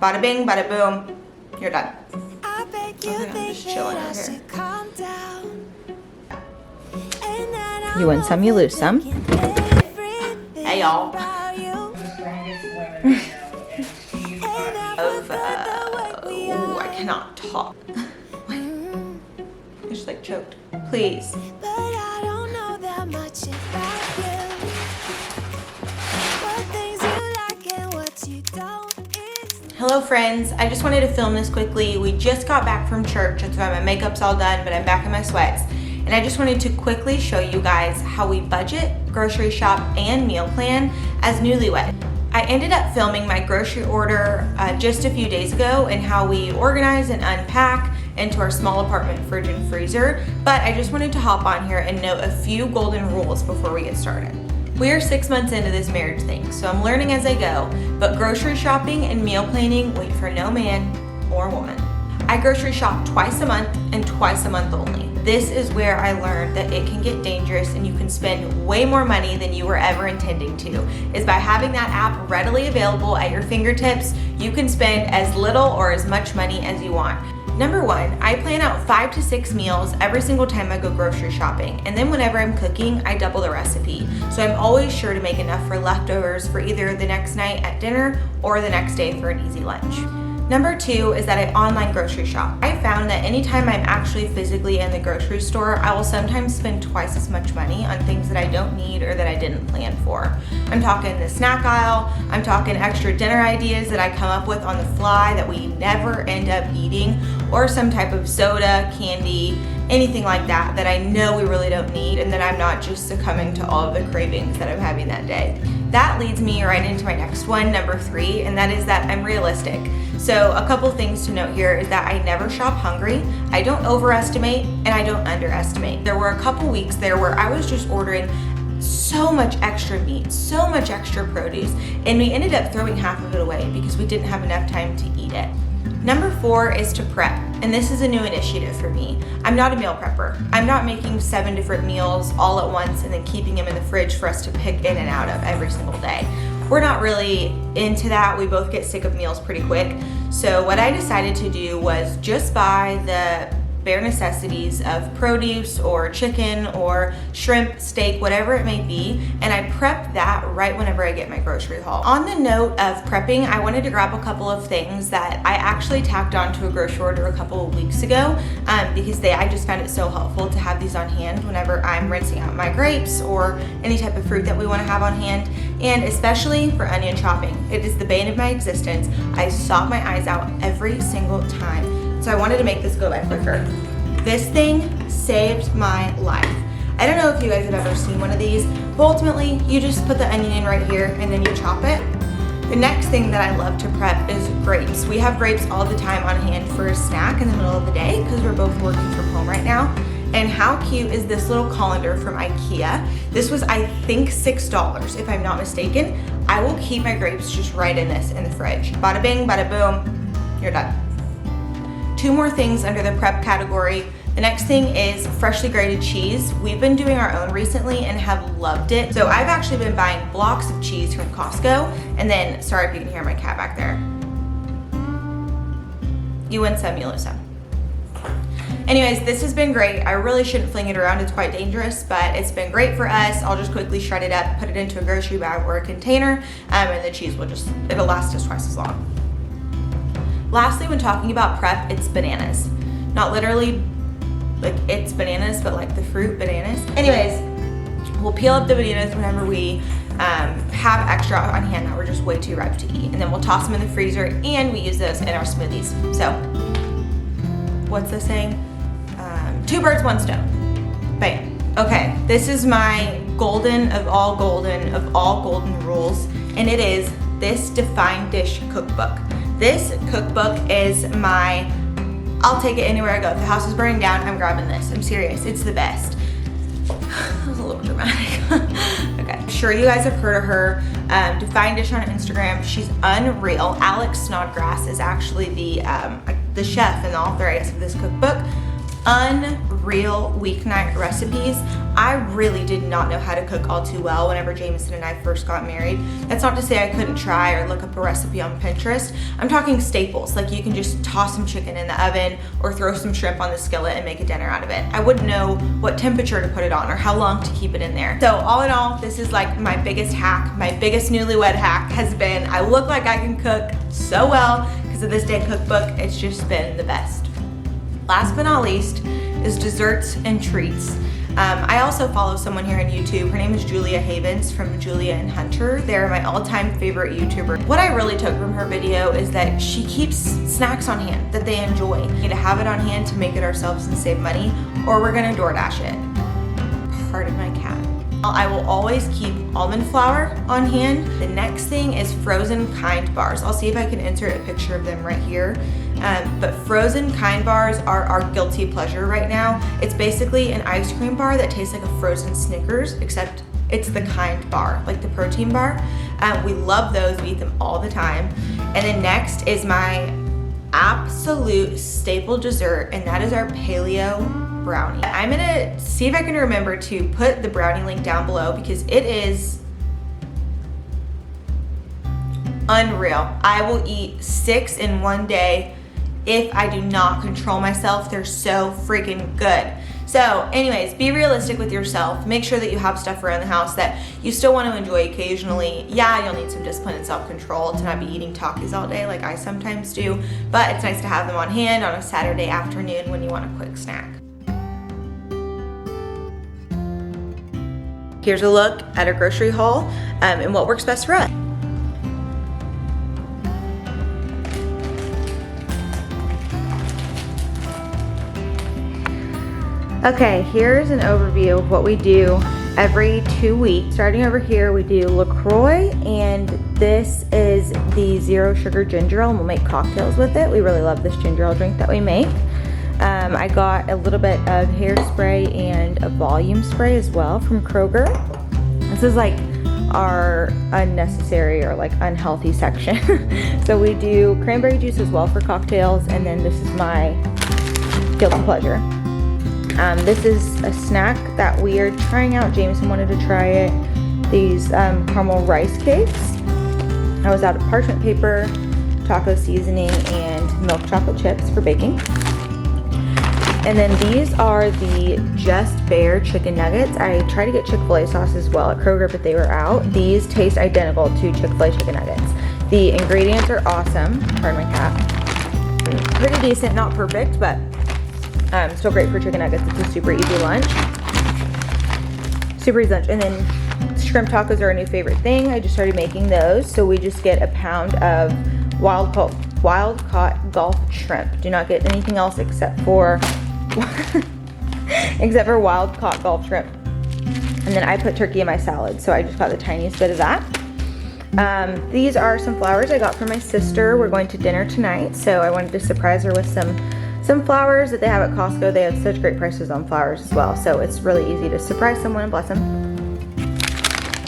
Bada bing, bada boom, you're done. Okay, I'm just chilling over here. You win some, you lose some. Hey y'all. Oh, I cannot talk. I just like choked. Please. Hello friends, I just wanted to film this quickly. We just got back from church, that's why my makeup's all done, but I'm back in my sweats. And I just wanted to quickly show you guys how we budget, grocery shop, and meal plan as newlyweds. I ended up filming my grocery order just a few days ago and how we organize and unpack into our small apartment fridge and freezer, but I just wanted to hop on here and note a few golden rules before we get started. We are 6 months into this marriage thing, so I'm learning as I go, but grocery shopping and meal planning wait for no man or woman. I grocery shop twice a month and twice a month only. This is where I learned that it can get dangerous and you can spend way more money than you were ever intending to. Is by having that app readily available at your fingertips, you can spend as little or as much money as you want. Number one, I plan out 5 to 6 meals every single time I go grocery shopping. And then whenever I'm cooking, I double the recipe. So I'm always sure to make enough for leftovers for either the next night at dinner or the next day for an easy lunch. Number two is that I online grocery shop. I found that anytime I'm actually physically in the grocery store, I will sometimes spend twice as much money on things that I don't need or that I didn't plan for. I'm talking the snack aisle, I'm talking extra dinner ideas that I come up with on the fly that we never end up eating, or some type of soda, candy, anything like that that I know we really don't need, and that I'm not just succumbing to all of the cravings that I'm having that day. That leads me right into my next one, number 3, and that is that I'm realistic. So a couple things to note here is that I never shop hungry, I don't overestimate, and I don't underestimate. There were a couple weeks there where I was just ordering so much extra meat, so much extra produce, and we ended up throwing half of it away because we didn't have enough time to eat it. Number 4 is to prep, and this is a new initiative for me. I'm not a meal prepper. I'm not making 7 different meals all at once and then keeping them in the fridge for us to pick in and out of every single day. We're not really into that. We both get sick of meals pretty quick. So what I decided to do was just buy the bare necessities of produce or chicken or shrimp, steak, whatever it may be, and I prep that right whenever I get my grocery haul. On the note of prepping, I wanted to grab a couple of things that I actually tacked onto a grocery order a couple of weeks ago because I just found it so helpful to have these on hand whenever I'm rinsing out my grapes or any type of fruit that we want to have on hand, and especially for onion chopping. It is the bane of my existence. I sob my eyes out every single time. So I wanted to make this go by quicker. This thing saved my life. I don't know if you guys have ever seen one of these, but ultimately you just put the onion in right here and then you chop it. The next thing that I love to prep is grapes. We have grapes all the time on hand for a snack in the middle of the day because we're both working from home right now. And how cute is this little colander from IKEA? This was, I think, $6 if I'm not mistaken. I will keep my grapes just right in this in the fridge. Bada bing, bada boom, you're done. 2 more things under the prep category. The next thing is freshly grated cheese. We've been doing our own recently and have loved it. So I've actually been buying blocks of cheese from Costco, and then, sorry if you can hear my cat back there. You win some, you lose some. Anyways, this has been great. I really shouldn't fling it around, it's quite dangerous, but it's been great for us. I'll just quickly shred it up, put it into a grocery bag or a container, and the cheese it'll last us twice as long. Lastly, when talking about prep, it's bananas. Not literally like it's bananas, but like the fruit bananas. Anyways, we'll peel up the bananas whenever we have extra on hand that we're just way too ripe to eat. And then we'll toss them in the freezer and we use those in our smoothies. So, what's the saying? 2 birds, 1 stone. Bam. Okay, this is my golden of all golden rules, and it is this Defined Dish cookbook. This cookbook is I'll take it anywhere I go. If the house is burning down, I'm grabbing this. I'm serious, it's the best. That was a little dramatic. Okay, I'm sure you guys have heard of her. Defined Dish on Instagram, she's unreal. Alex Snodgrass is actually the chef and the author, I guess, of this cookbook. Unreal weeknight recipes. I really did not know how to cook all too well whenever Jameson and I first got married. That's not to say I couldn't try or look up a recipe on Pinterest. I'm talking staples, like you can just toss some chicken in the oven or throw some shrimp on the skillet and make a dinner out of it. I wouldn't know what temperature to put it on or how long to keep it in there. So all in all, this is like my biggest hack, my biggest newlywed hack has been, I look like I can cook so well because of this day cookbook. It's just been the best. Last but not least is desserts and treats. I also follow someone here on YouTube. Her name is Julia Havens from Julia and Hunter. They're my all-time favorite YouTuber. What I really took from her video is that she keeps snacks on hand that they enjoy. We need to have it on hand to make it ourselves and save money, or we're gonna DoorDash it. Pardon my cat. I will always keep almond flour on hand. The next thing is frozen Kind bars. I'll see if I can insert a picture of them right here. But frozen Kind bars are our guilty pleasure right now. It's basically an ice cream bar that tastes like a frozen Snickers, except it's the Kind bar, like the protein bar. We love those, we eat them all the time. And then next is my absolute staple dessert, and that is our paleo brownie. I'm gonna see if I can remember to put the brownie link down below because it is unreal. I will eat 6 in one day if I do not control myself. They're so freaking good. So anyways, be realistic with yourself. Make sure that you have stuff around the house that you still want to enjoy occasionally. Yeah, you'll need some discipline and self-control to not be eating Takis all day like I sometimes do, but it's nice to have them on hand on a Saturday afternoon when you want a quick snack. Here's a look at our grocery haul and what works best for us. Okay, here's an overview of what we do every 2 weeks. Starting over here, we do LaCroix, and this is the zero sugar ginger ale, and we'll make cocktails with it. We really love this ginger ale drink that we make. I got a little bit of hairspray and a volume spray as well from Kroger. This is like our unnecessary or like unhealthy section. So we do cranberry juice as well for cocktails, and then this is my guilty pleasure. This is a snack that we are trying out. Jameson wanted to try it. These caramel rice cakes. I was out of parchment paper, taco seasoning, and milk chocolate chips for baking. And then these are the Just Bare chicken nuggets. I tried to get Chick-fil-A sauce as well at Kroger, but they were out. These taste identical to Chick-fil-A chicken nuggets. The ingredients are awesome. Pardon my cat. Pretty decent, not perfect, but still great for chicken nuggets. It's a super easy lunch. Super easy lunch. And then shrimp tacos are a new favorite thing. I just started making those. So we just get a pound of wild-caught Gulf shrimp. Do not get anything else except for wild-caught Gulf shrimp. And then I put turkey in my salad, so I just got the tiniest bit of that. These are some flowers I got from my sister. We're going to dinner tonight, so I wanted to surprise her with some flowers that they have at Costco. They have such great prices on flowers as well, so it's really easy to surprise someone and bless them.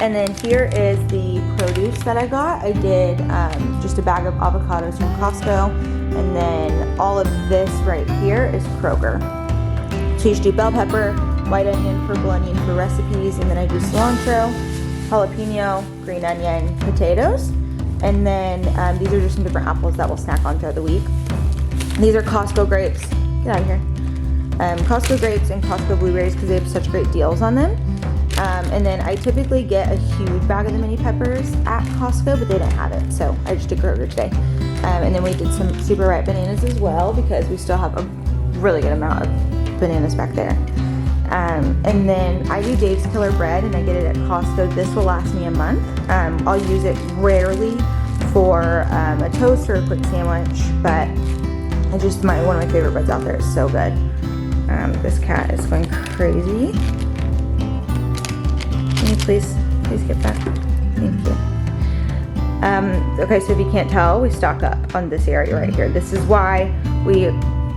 And then here is the produce that I got. I did just a bag of avocados from Costco, and then all of this right here is Kroger. So you should do bell pepper, white onion, purple onion for recipes, and then I do cilantro, jalapeno, green onion, potatoes, and then these are just some different apples that we'll snack on throughout the week. These are Costco grapes. Get out of here. Costco grapes and Costco blueberries because they have such great deals on them. And then I typically get a huge bag of the mini peppers at Costco, but they didn't have it, so I just did Kroger today. And then we did some super ripe bananas as well because we still have a really good amount of bananas back there. And then I do Dave's Killer Bread, and I get it at Costco. This will last me a month. I'll use it rarely for a toast or a quick sandwich, but it's just one of my favorite breads out there. It's so good. This cat is going crazy. Can you please get that? Thank you. Okay, so if you can't tell, we stock up on this area right here. This is why we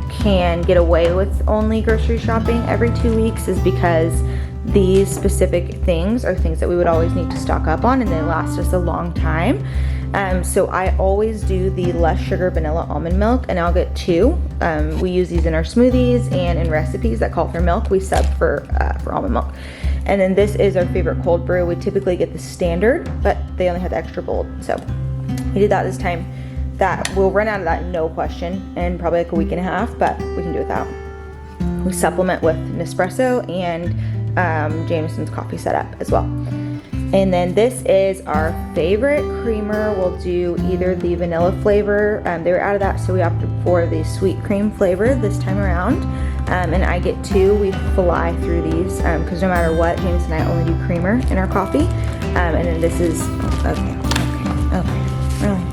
can get away with only grocery shopping every 2 weeks, is because these specific things are things that we would always need to stock up on, and they last us a long time. So I always do the less sugar vanilla almond milk, and I'll get 2. We use these in our smoothies and in recipes that call for milk. We sub for almond milk. And then this is our favorite cold brew. We typically get the standard, but they only had the extra bold. So we did that this time. That we'll run out of that, no question, in probably like a week and a half, but we can do without. We supplement with Nespresso and Jameson's coffee setup as well. And then this is our favorite creamer. We'll do either the vanilla flavor. They were out of that, so we opted for the sweet cream flavor this time around. And I get 2. We fly through these because no matter what, James and I only do creamer in our coffee. And then this is, okay, really.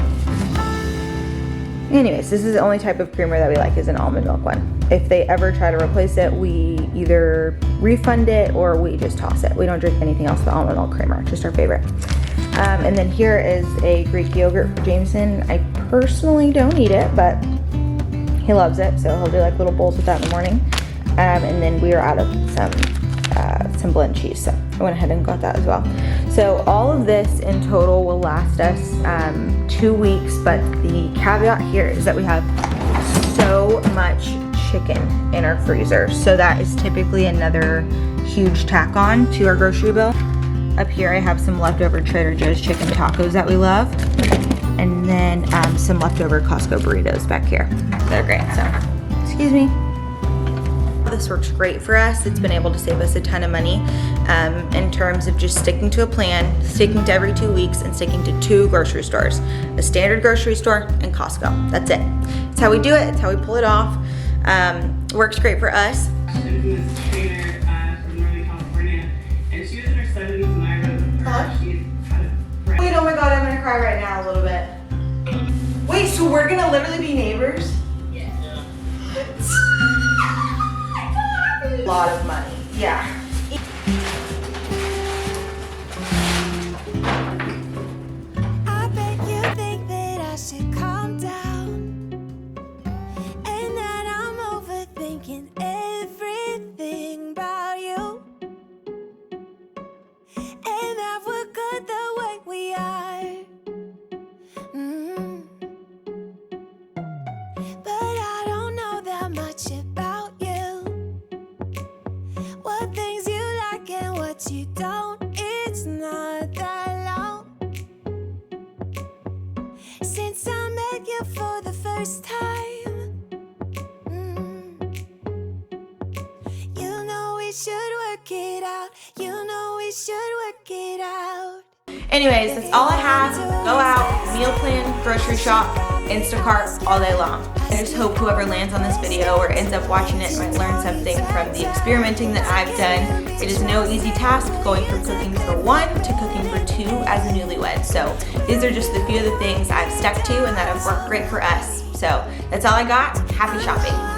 Anyways, this is the only type of creamer that we like, is an almond milk one. If they ever try to replace it, we either refund it or we just toss it. We don't drink anything else with almond milk creamer, just our favorite. And then here is a Greek yogurt for Jameson. I personally don't eat it, but he loves it, so he'll do like little bowls with that in the morning. And then we are out of some blend cheese, so I went ahead and got that as well. So all of this in total will last us 2 weeks, but the caveat here is that we have so much chicken in our freezer, so that is typically another huge tack on to our grocery bill. Up here I have some leftover Trader Joe's chicken tacos that we love, and then some leftover Costco burritos back here. They're great, so excuse me. This works great for us. It's been able to save us a ton of money in terms of just sticking to a plan, sticking to every 2 weeks, and sticking to 2 grocery stores, a standard grocery store and Costco. That's it. It's how we do it. It's how we pull it off. Works great for us. This trainer from Northern California, and she was in her 70s and I rode with her. She's kind of friend. Wait, oh my God, I'm gonna cry right now a little bit. Wait, so we're gonna literally be neighbors? Yeah. A lot of money, yeah. I bet you think that I should calm down, and that I'm overthinking everything about you, and that we're good the way we are. But I don't know that much about you. What things you like and what you don't, it's not that long since I met you for the first time. You know we should work it out. You know we should work it out. Anyways, that's all I have. Go out, meal plan, grocery shop, Instacart all day long. I just hope whoever lands on this video or ends up watching it might learn something from the experimenting that I've done. It is no easy task going from cooking for 1 to cooking for 2 as a newlywed. So these are just a few of the things I've stuck to and that have worked great for us. So that's all I got. Happy shopping.